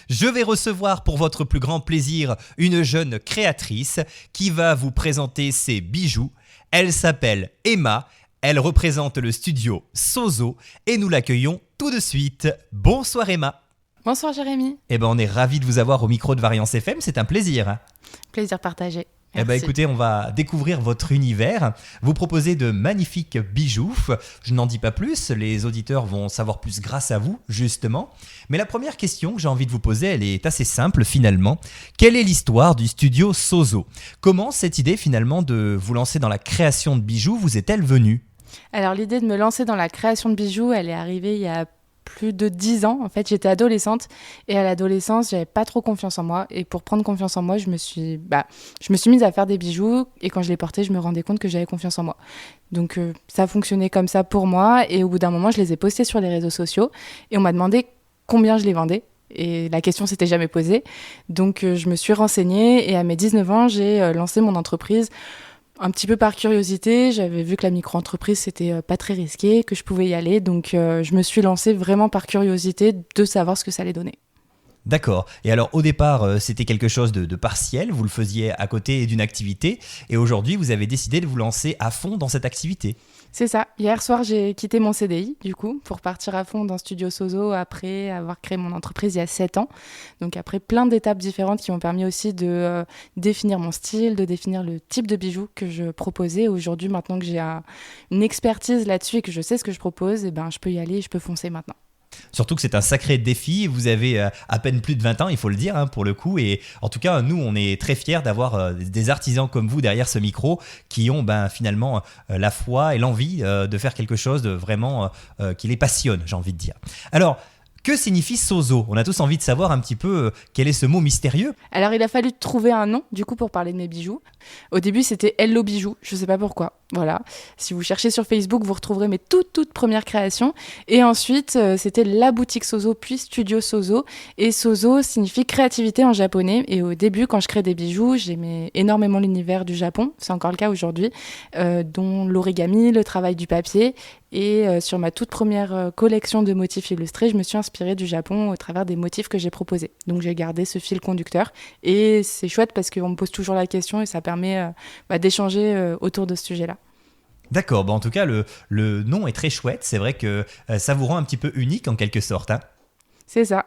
Je vais recevoir pour votre plus grand plaisir une jeune créatrice qui va vous présenter ses bijoux. Elle s'appelle Emma, elle représente le studio Sozo et nous l'accueillons tout de suite. Bonsoir Emma. Bonsoir Jérémy. On est ravis de vous avoir au micro de Variance FM, c'est un plaisir. Plaisir partagé. Merci. Écoutez, on va découvrir votre univers. Vous proposez de magnifiques bijoux. Je n'en dis pas plus, les auditeurs vont savoir plus grâce à vous, justement. Mais la première question que j'ai envie de vous poser, elle est assez simple finalement. Quelle est l'histoire du studio Sozo ? Comment cette idée finalement de vous lancer dans la création de bijoux vous est-elle venue ? Alors l'idée de me lancer dans la création de bijoux, elle est arrivée il y a plus de 10 ans. En fait, j'étais adolescente et à l'adolescence, j'avais pas trop confiance en moi. Et pour prendre confiance en moi, je me suis mise à faire des bijoux et quand je les portais, je me rendais compte que j'avais confiance en moi. Donc ça fonctionnait comme ça pour moi et au bout d'un moment, je les ai postés sur les réseaux sociaux et on m'a demandé combien je les vendais. Et la question s'était jamais posée. Donc je me suis renseignée et à mes 19 ans, j'ai lancé mon entreprise. Un petit peu par curiosité, j'avais vu que la micro-entreprise, c'était pas très risqué, que je pouvais y aller. Donc, je me suis lancée vraiment par curiosité de savoir ce que ça allait donner. D'accord. Et alors, au départ, c'était quelque chose de partiel, vous le faisiez à côté d'une activité, et aujourd'hui, vous avez décidé de vous lancer à fond dans cette activité. C'est ça. Hier soir, j'ai quitté mon CDI, du coup, pour partir à fond dans Studio Sozo après avoir créé mon entreprise il y a 7 ans. Donc, après plein d'étapes différentes qui m'ont permis aussi de définir mon style, de définir le type de bijoux que je proposais. Aujourd'hui, maintenant que j'ai une expertise là-dessus et que je sais ce que je propose, je peux y aller et je peux foncer maintenant. Surtout que c'est un sacré défi, vous avez à peine plus de 20 ans, il faut le dire, pour le coup, et en tout cas, nous, on est très fiers d'avoir des artisans comme vous derrière ce micro qui ont finalement la foi et l'envie de faire quelque chose de vraiment qui les passionne, j'ai envie de dire. Alors, que signifie Sozo ? On a tous envie de savoir un petit peu quel est ce mot mystérieux. Alors, il a fallu trouver un nom, du coup, pour parler de mes bijoux. Au début, c'était Hello Bijoux, je sais pas pourquoi. Voilà. Si vous cherchez sur Facebook, vous retrouverez mes toutes premières créations. Et ensuite, c'était la boutique Sozo, puis Studio Sozo. Et Sozo signifie créativité en japonais. Et au début, quand je crée des bijoux, j'aimais énormément l'univers du Japon. C'est encore le cas aujourd'hui, dont l'origami, le travail du papier. Et sur ma toute première collection de motifs illustrés, je me suis inspirée du Japon au travers des motifs que j'ai proposés. Donc j'ai gardé ce fil conducteur. Et c'est chouette parce qu'on me pose toujours la question et ça permet d'échanger autour de ce sujet-là. D'accord, en tout cas, le nom est très chouette. C'est vrai que ça vous rend un petit peu unique en quelque sorte. C'est ça.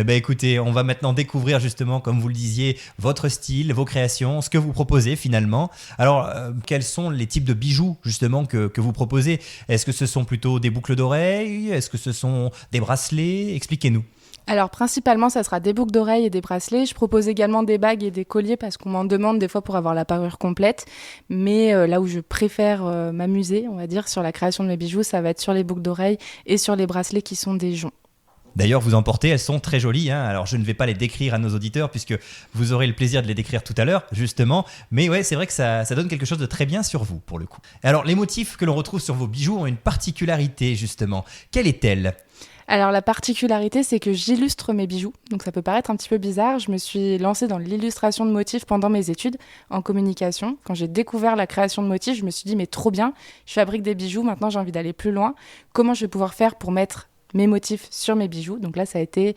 Écoutez, on va maintenant découvrir justement, comme vous le disiez, votre style, vos créations, ce que vous proposez finalement. Alors, quels sont les types de bijoux justement que vous proposez ? Est-ce que ce sont plutôt des boucles d'oreilles ? Est-ce que ce sont des bracelets ? Expliquez-nous. Alors principalement, ça sera des boucles d'oreilles et des bracelets. Je propose également des bagues et des colliers parce qu'on m'en demande des fois pour avoir la parure complète. Mais là où je préfère m'amuser, on va dire, sur la création de mes bijoux, ça va être sur les boucles d'oreilles et sur les bracelets qui sont des joncs. D'ailleurs, vous en portez, elles sont très jolies. Alors, je ne vais pas les décrire à nos auditeurs puisque vous aurez le plaisir de les décrire tout à l'heure, justement. Mais ouais, c'est vrai que ça donne quelque chose de très bien sur vous, pour le coup. Alors, les motifs que l'on retrouve sur vos bijoux ont une particularité, justement. Quelle est-elle ? Alors la particularité, c'est que j'illustre mes bijoux. Donc ça peut paraître un petit peu bizarre. Je me suis lancée dans l'illustration de motifs pendant mes études en communication. Quand j'ai découvert la création de motifs, je me suis dit mais trop bien, je fabrique des bijoux, maintenant j'ai envie d'aller plus loin. Comment je vais pouvoir faire pour mettre mes motifs sur mes bijoux ? Donc là, ça a été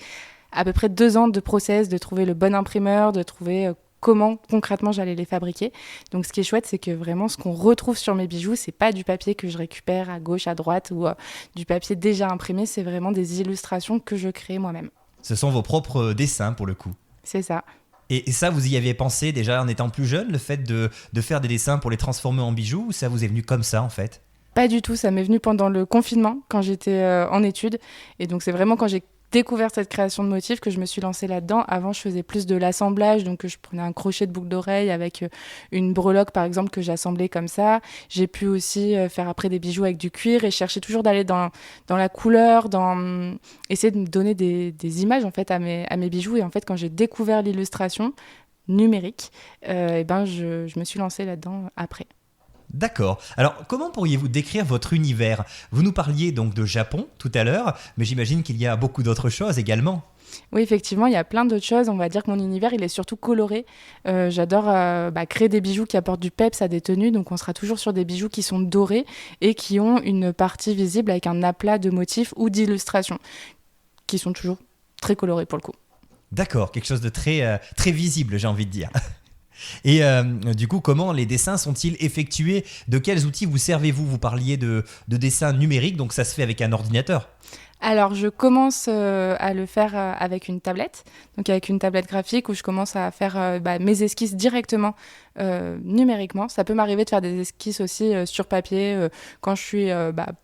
à peu près 2 ans de process, de trouver le bon imprimeur, de trouver comment concrètement j'allais les fabriquer. Donc ce qui est chouette, c'est que vraiment ce qu'on retrouve sur mes bijoux, c'est pas du papier que je récupère à gauche, à droite ou du papier déjà imprimé, c'est vraiment des illustrations que je crée moi-même. Ce sont vos propres dessins pour le coup. C'est ça. Et ça, vous y aviez pensé déjà en étant plus jeune, le fait de faire des dessins pour les transformer en bijoux, ou ça vous est venu comme ça en fait ? Pas du tout, ça m'est venu pendant le confinement quand j'étais en études. Et donc c'est vraiment quand j'ai découvert cette création de motifs que je me suis lancée là-dedans. Avant, je faisais plus de l'assemblage, donc je prenais un crochet de boucle d'oreille avec une breloque, par exemple, que j'assemblais comme ça. J'ai pu aussi faire après des bijoux avec du cuir et chercher toujours d'aller dans la couleur, essayer de me donner des images en fait à mes bijoux. Et en fait, quand j'ai découvert l'illustration numérique, je me suis lancée là-dedans après. D'accord. Alors, comment pourriez-vous décrire votre univers ? Vous nous parliez donc de Japon tout à l'heure, mais j'imagine qu'il y a beaucoup d'autres choses également. Oui, effectivement, il y a plein d'autres choses. On va dire que mon univers, il est surtout coloré. J'adore créer des bijoux qui apportent du peps à des tenues. Donc, on sera toujours sur des bijoux qui sont dorés et qui ont une partie visible avec un aplat de motifs ou d'illustrations qui sont toujours très colorés pour le coup. D'accord, quelque chose de très visible, j'ai envie de dire. Et du coup, comment les dessins sont-ils effectués? De quels outils vous servez-vous? Vous parliez de dessins numériques, donc ça se fait avec un ordinateur. Alors, je commence à le faire avec une tablette, donc avec une tablette graphique où je commence à faire mes esquisses directement numériquement. Ça peut m'arriver de faire des esquisses aussi sur papier quand je suis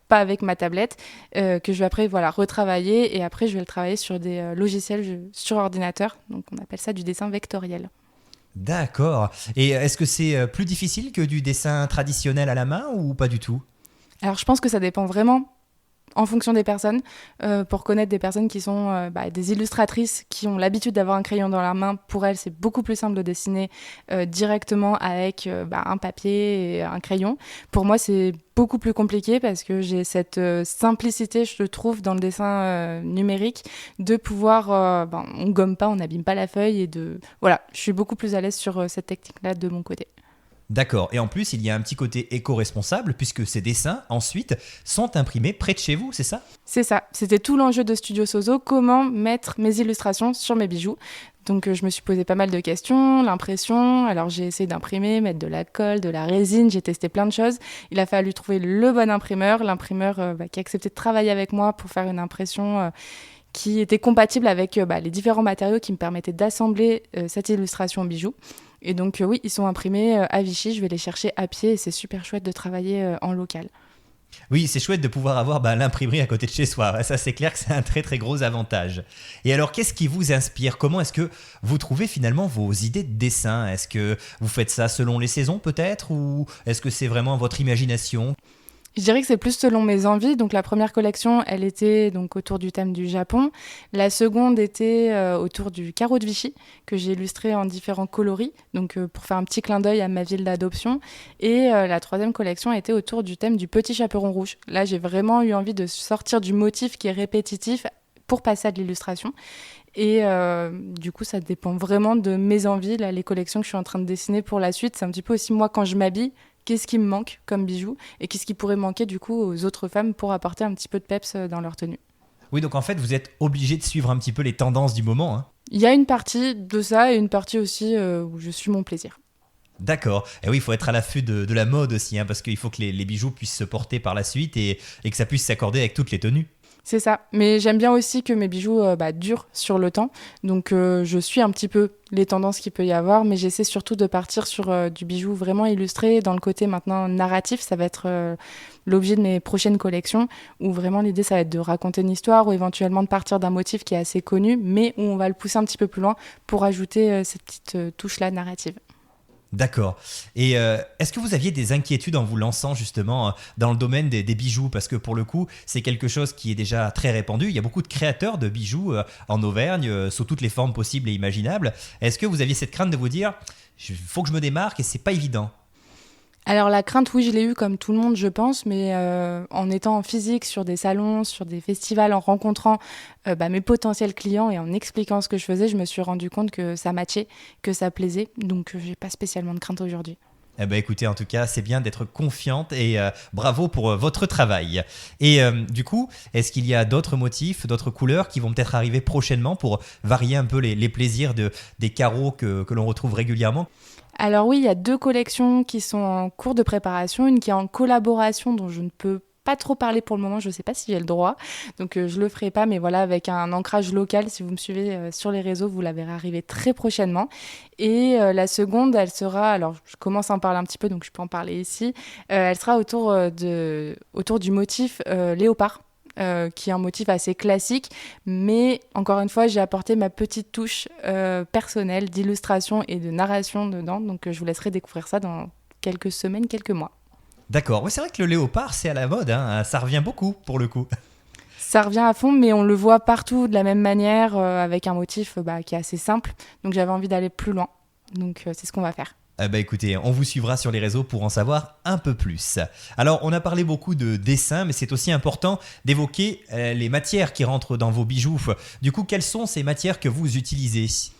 pas avec ma tablette, que je vais après retravailler et après je vais le travailler sur des logiciels sur ordinateur. Donc, on appelle ça du dessin vectoriel. D'accord. Et est-ce que c'est plus difficile que du dessin traditionnel à la main ou pas du tout? Alors, je pense que ça dépend vraiment en fonction des personnes, pour connaître des personnes qui sont des illustratrices qui ont l'habitude d'avoir un crayon dans la main. Pour elles, c'est beaucoup plus simple de dessiner directement avec un papier et un crayon. Pour moi, c'est beaucoup plus compliqué parce que j'ai cette simplicité, je trouve, dans le dessin numérique, de pouvoir, on gomme pas, on n'abîme pas la feuille voilà, je suis beaucoup plus à l'aise sur cette technique-là de mon côté. D'accord. Et en plus, il y a un petit côté éco-responsable puisque ces dessins, ensuite, sont imprimés près de chez vous, c'est ça? C'est ça, c'était tout l'enjeu de Studio Sozo, comment mettre mes illustrations sur mes bijoux. Donc je me suis posé pas mal de questions, l'impression, alors j'ai essayé d'imprimer, mettre de la colle, de la résine, j'ai testé plein de choses. Il a fallu trouver le bon imprimeur, qui a accepté de travailler avec moi pour faire une impression qui était compatible avec les différents matériaux qui me permettaient d'assembler cette illustration au bijou. Et donc oui, ils sont imprimés à Vichy, je vais les chercher à pied et c'est super chouette de travailler en local. Oui, c'est chouette de pouvoir avoir l'imprimerie à côté de chez soi. Ouais, ça, c'est clair que c'est un très très gros avantage. Et alors, qu'est-ce qui vous inspire? Comment est-ce que vous trouvez finalement vos idées de dessin? Est-ce que vous faites ça selon les saisons peut-être? Ou est-ce que c'est vraiment votre imagination? Je dirais que c'est plus selon mes envies. Donc la première collection, elle était donc autour du thème du Japon. La seconde était autour du carreau de Vichy, que j'ai illustré en différents coloris, donc pour faire un petit clin d'œil à ma ville d'adoption. Et la troisième collection était autour du thème du petit chaperon rouge. Là, j'ai vraiment eu envie de sortir du motif qui est répétitif pour passer à de l'illustration. Et du coup, ça dépend vraiment de mes envies. Là, les collections que je suis en train de dessiner pour la suite, c'est un petit peu aussi moi quand je m'habille. Qu'est-ce qui me manque comme bijoux et qu'est-ce qui pourrait manquer du coup aux autres femmes pour apporter un petit peu de peps dans leur tenue. Oui, donc en fait, vous êtes obligé de suivre un petit peu les tendances du moment, hein. Il y a une partie de ça et une partie aussi où je suis mon plaisir. D'accord. Et oui, il faut être à l'affût de la mode aussi, hein, parce qu'il faut que les bijoux puissent se porter par la suite et que ça puisse s'accorder avec toutes les tenues. C'est ça. Mais j'aime bien aussi que mes bijoux durent sur le temps. Donc je suis un petit peu les tendances qu'il peut y avoir, mais j'essaie surtout de partir sur du bijou vraiment illustré. Dans le côté maintenant narratif, ça va être l'objet de mes prochaines collections, où vraiment l'idée, ça va être de raconter une histoire ou éventuellement de partir d'un motif qui est assez connu, mais où on va le pousser un petit peu plus loin pour ajouter cette petite touche-là narrative. D'accord. Et est-ce que vous aviez des inquiétudes en vous lançant justement dans le domaine des bijoux? Parce que pour le coup, c'est quelque chose qui est déjà très répandu. Il y a beaucoup de créateurs de bijoux en Auvergne, sous toutes les formes possibles et imaginables. Est-ce que vous aviez cette crainte de vous dire, il faut que je me démarque et c'est pas évident? Alors la crainte, oui, je l'ai eue comme tout le monde, je pense, mais en étant en physique sur des salons, sur des festivals, en rencontrant mes potentiels clients et en expliquant ce que je faisais, je me suis rendu compte que ça matchait, que ça plaisait, donc j'ai pas spécialement de crainte aujourd'hui. Eh ben écoutez, en tout cas, c'est bien d'être confiante et bravo pour votre travail. Et du coup, est-ce qu'il y a d'autres motifs, d'autres couleurs qui vont peut-être arriver prochainement pour varier un peu les plaisirs des carreaux que l'on retrouve régulièrement? Alors oui, il y a 2 collections qui sont en cours de préparation, une qui est en collaboration dont je ne peux pas trop parler pour le moment, je ne sais pas si j'ai le droit, donc je le ferai pas, mais voilà, avec un ancrage local, si vous me suivez sur les réseaux, vous la verrez arriver très prochainement. Et la seconde, elle sera, alors je commence à en parler un petit peu, donc je peux en parler ici, elle sera autour du motif léopard. Qui est un motif assez classique, mais encore une fois, j'ai apporté ma petite touche personnelle d'illustration et de narration dedans, donc je vous laisserai découvrir ça dans quelques semaines, quelques mois. D'accord. Oui, c'est vrai que le léopard, c'est à la mode, hein. Ça revient beaucoup pour le coup. Ça revient à fond, mais on le voit partout de la même manière, avec un motif qui est assez simple, donc j'avais envie d'aller plus loin, donc c'est ce qu'on va faire. Écoutez, on vous suivra sur les réseaux pour en savoir un peu plus. Alors, on a parlé beaucoup de dessin, mais c'est aussi important d'évoquer les matières qui rentrent dans vos bijoux. Du coup, quelles sont ces matières que vous utilisez?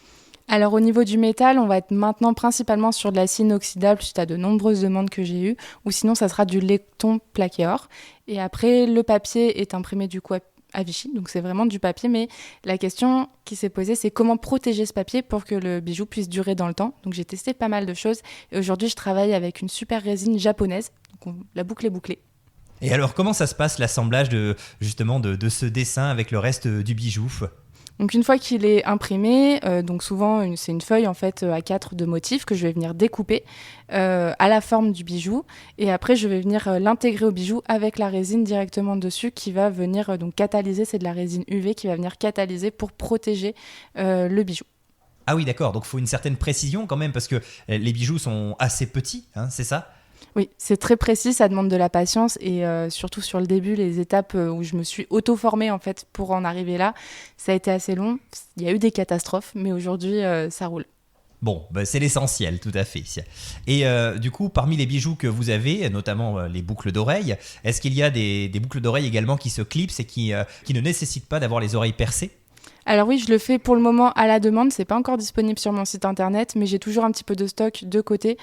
Alors au niveau du métal, on va être maintenant principalement sur de l'acier inoxydable suite à de nombreuses demandes que j'ai eues, ou sinon ça sera du laiton plaqué or. Et après, le papier est imprimé du coup à Vichy, donc c'est vraiment du papier, mais la question qui s'est posée, c'est comment protéger ce papier pour que le bijou puisse durer dans le temps. Donc j'ai testé pas mal de choses et aujourd'hui je travaille avec une super résine japonaise, donc la boucle est bouclée. Et alors, comment ça se passe l'assemblage justement de ce dessin avec le reste du bijou? Donc une fois qu'il est imprimé, donc souvent c'est une feuille en fait A4 de motifs que je vais venir découper à la forme du bijou et après je vais venir l'intégrer au bijou avec la résine directement dessus qui va venir donc catalyser, c'est de la résine UV qui va venir catalyser pour protéger le bijou. Ah oui, d'accord, donc il faut une certaine précision quand même parce que les bijoux sont assez petits, hein, c'est ça? Oui, c'est très précis, ça demande de la patience et surtout sur le début, les étapes où je me suis auto-formée en fait pour en arriver là, ça a été assez long. Il y a eu des catastrophes, mais aujourd'hui ça roule. Bon, bah, c'est l'essentiel, tout à fait. Et du coup, parmi les bijoux que vous avez, notamment les boucles d'oreilles, est-ce qu'il y a des boucles d'oreilles également qui se clipsent et qui ne nécessitent pas d'avoir les oreilles percées? Alors oui, je le fais pour le moment à la demande. C'est pas encore disponible sur mon site internet, mais j'ai toujours un petit peu de stock de côté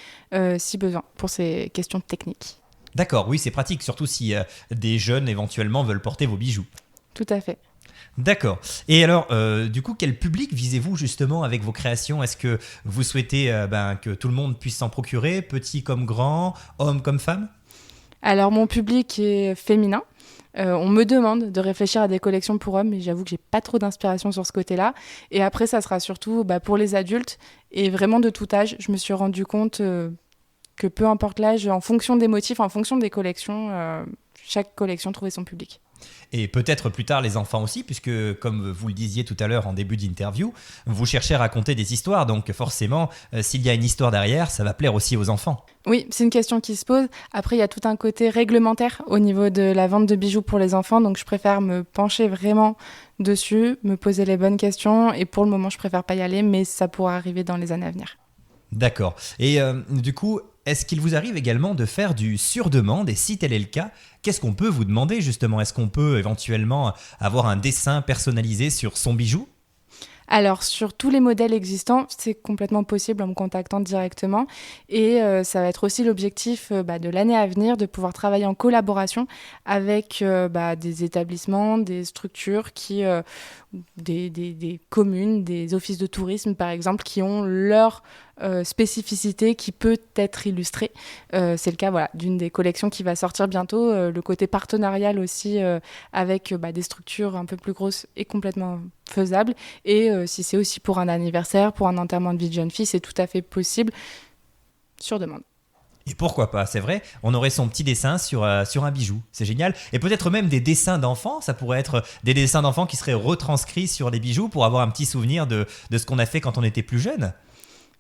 si besoin pour ces questions techniques. D'accord, oui, c'est pratique, surtout si des jeunes éventuellement veulent porter vos bijoux. Tout à fait. D'accord. Et alors, du coup, quel public visez-vous justement avec vos créations? Est-ce que vous souhaitez que tout le monde puisse s'en procurer, petit comme grand, homme comme femme? Alors mon public est féminin. On me demande de réfléchir à des collections pour hommes, mais j'avoue que j'ai pas trop d'inspiration sur ce côté-là. Et après, ça sera surtout pour les adultes et vraiment de tout âge. Je me suis rendu compte que peu importe l'âge, en fonction des motifs, en fonction des collections, chaque collection trouvait son public. Et peut-être plus tard les enfants aussi, puisque comme vous le disiez tout à l'heure en début d'interview, vous cherchez à raconter des histoires, donc forcément, s'il y a une histoire derrière, ça va plaire aussi aux enfants. Oui, c'est une question qui se pose. Après, il y a tout un côté réglementaire au niveau de la vente de bijoux pour les enfants, donc je préfère me pencher vraiment dessus, me poser les bonnes questions, et pour le moment, je préfère pas y aller, mais ça pourra arriver dans les années à venir. D'accord. Et du coup, est-ce qu'il vous arrive également de faire du sur-demande? Et si tel est le cas, qu'est-ce qu'on peut vous demander justement? Est-ce qu'on peut éventuellement avoir un dessin personnalisé sur son bijou? Alors, sur tous les modèles existants, c'est complètement possible en me contactant directement. Et ça va être aussi l'objectif de l'année à venir, de pouvoir travailler en collaboration avec des établissements, des structures, des communes, des offices de tourisme, par exemple, qui ont leur spécificité qui peut être illustrée. C'est le cas d'une des collections qui va sortir bientôt. Le côté partenarial aussi avec des structures un peu plus grosses est complètement faisable. Et si c'est aussi pour un anniversaire, pour un enterrement de vie de jeune fille, c'est tout à fait possible sur demande. Et pourquoi pas, c'est vrai, on aurait son petit dessin sur un bijou, c'est génial. Et peut-être même des dessins d'enfants, ça pourrait être des dessins d'enfants qui seraient retranscrits sur les bijoux pour avoir un petit souvenir de ce qu'on a fait quand on était plus jeune.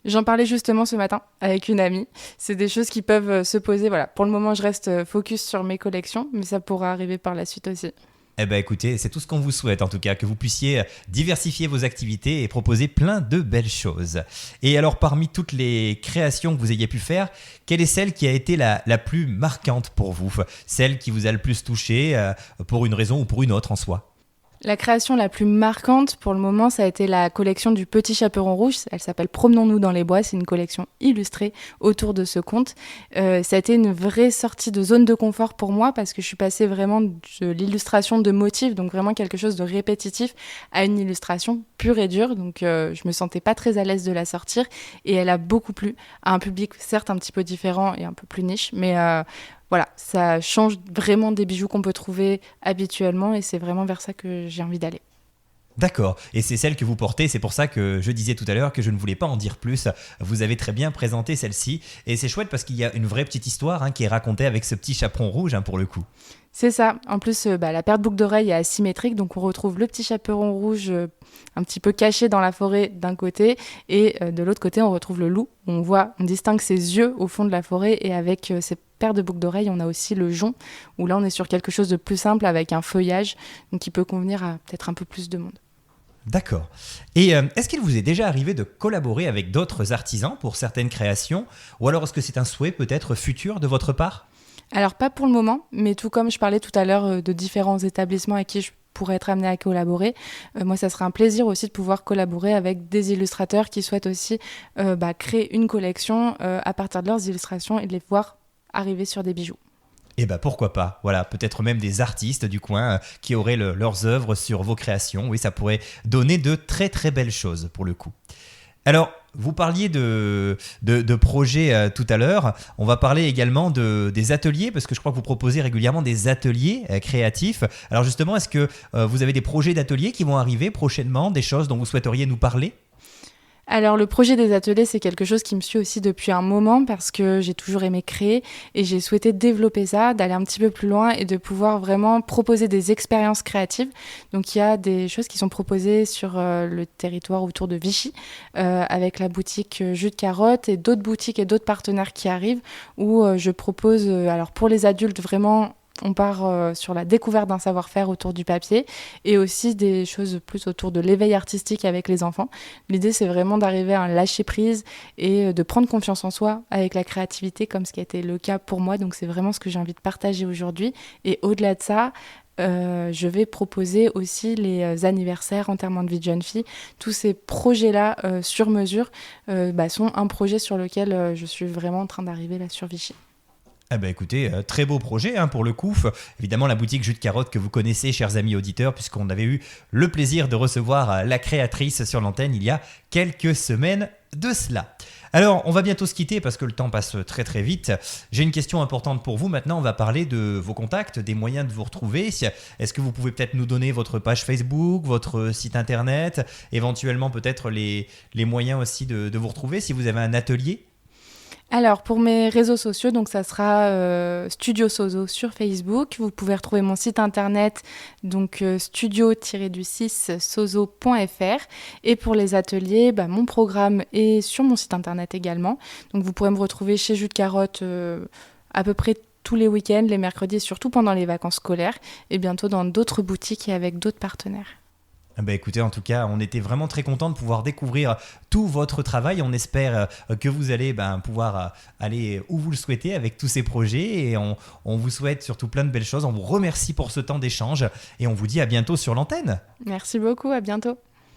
J'en parlais justement ce matin avec une amie. C'est des choses qui peuvent se poser. Voilà. Pour le moment, je reste focus sur mes collections, mais ça pourra arriver par la suite aussi. Eh bien écoutez, c'est tout ce qu'on vous souhaite en tout cas, que vous puissiez diversifier vos activités et proposer plein de belles choses. Et alors parmi toutes les créations que vous ayez pu faire, quelle est celle qui a été la plus marquante pour vous? Celle qui vous a le plus touché pour une raison ou pour une autre en soi? La création la plus marquante pour le moment, ça a été la collection du Petit Chaperon Rouge. Elle s'appelle Promenons-nous dans les bois. C'est une collection illustrée autour de ce conte. Ça a été une vraie sortie de zone de confort pour moi parce que je suis passée vraiment de l'illustration de motifs, donc vraiment quelque chose de répétitif, à une illustration pure et dure. Donc je me sentais pas très à l'aise de la sortir et elle a beaucoup plu à un public certes un petit peu différent et un peu plus niche, mais voilà, ça change vraiment des bijoux qu'on peut trouver habituellement et c'est vraiment vers ça que j'ai envie d'aller. D'accord, et c'est celle que vous portez, c'est pour ça que je disais tout à l'heure que je ne voulais pas en dire plus. Vous avez très bien présenté celle-ci, et c'est chouette parce qu'il y a une vraie petite histoire qui est racontée avec ce petit chaperon rouge pour le coup. C'est ça, en plus la paire de boucles d'oreilles est asymétrique, donc on retrouve le petit chaperon rouge un petit peu caché dans la forêt d'un côté, et de l'autre côté on retrouve le loup. On distingue ses yeux au fond de la forêt, et avec ces paires de boucles d'oreilles, on a aussi le jonc, où là on est sur quelque chose de plus simple avec un feuillage, donc qui peut convenir à peut-être un peu plus de monde. D'accord. Et est-ce qu'il vous est déjà arrivé de collaborer avec d'autres artisans pour certaines créations, ou alors est-ce que c'est un souhait peut-être futur de votre part? Alors pas pour le moment, mais tout comme je parlais tout à l'heure de différents établissements avec qui je pourrais être amenée à collaborer, moi ça serait un plaisir aussi de pouvoir collaborer avec des illustrateurs qui souhaitent aussi créer une collection à partir de leurs illustrations et de les voir arriver sur des bijoux. Et ben pourquoi pas, voilà, peut-être même des artistes du coin qui auraient leurs œuvres sur vos créations. Oui, ça pourrait donner de très très belles choses pour le coup. Alors, vous parliez de projets tout à l'heure. On va parler également des ateliers, parce que je crois que vous proposez régulièrement des ateliers créatifs. Alors justement, est-ce que vous avez des projets d'ateliers qui vont arriver prochainement, des choses dont vous souhaiteriez nous parler ? Alors le projet des ateliers, c'est quelque chose qui me suit aussi depuis un moment parce que j'ai toujours aimé créer et j'ai souhaité développer ça, d'aller un petit peu plus loin et de pouvoir vraiment proposer des expériences créatives. Donc il y a des choses qui sont proposées sur le territoire autour de Vichy avec la boutique Jus de Carotte et d'autres boutiques et d'autres partenaires qui arrivent où je propose, alors pour les adultes vraiment, on part sur la découverte d'un savoir-faire autour du papier et aussi des choses plus autour de l'éveil artistique avec les enfants. L'idée, c'est vraiment d'arriver à un lâcher-prise et de prendre confiance en soi avec la créativité, comme ce qui a été le cas pour moi. Donc, c'est vraiment ce que j'ai envie de partager aujourd'hui. Et au-delà de ça, je vais proposer aussi les anniversaires, enterrements de vie de jeune fille. Tous ces projets-là sur mesure sont un projet sur lequel je suis vraiment en train d'arriver là sur Vichy. Eh ben écoutez, très beau projet pour le coup. Évidemment, la boutique Jus de Carotte que vous connaissez, chers amis auditeurs, puisqu'on avait eu le plaisir de recevoir la créatrice sur l'antenne il y a quelques semaines de cela. Alors, on va bientôt se quitter parce que le temps passe très très vite. J'ai une question importante pour vous. Maintenant, on va parler de vos contacts, des moyens de vous retrouver. Est-ce que vous pouvez peut-être nous donner votre page Facebook, votre site internet, éventuellement peut-être les moyens aussi de vous retrouver si vous avez un atelier ? Alors, pour mes réseaux sociaux, donc ça sera Studio Sozo sur Facebook. Vous pouvez retrouver mon site internet, donc studio-6 sozo.fr. Et pour les ateliers, mon programme est sur mon site internet également. Donc, vous pourrez me retrouver chez Jus de Carotte à peu près tous les week-ends, les mercredis, surtout pendant les vacances scolaires. Et bientôt dans d'autres boutiques et avec d'autres partenaires. Écoutez, en tout cas, on était vraiment très contents de pouvoir découvrir tout votre travail. On espère que vous allez pouvoir aller où vous le souhaitez avec tous ces projets et on vous souhaite surtout plein de belles choses. On vous remercie pour ce temps d'échange et on vous dit à bientôt sur l'antenne. Merci beaucoup, à bientôt.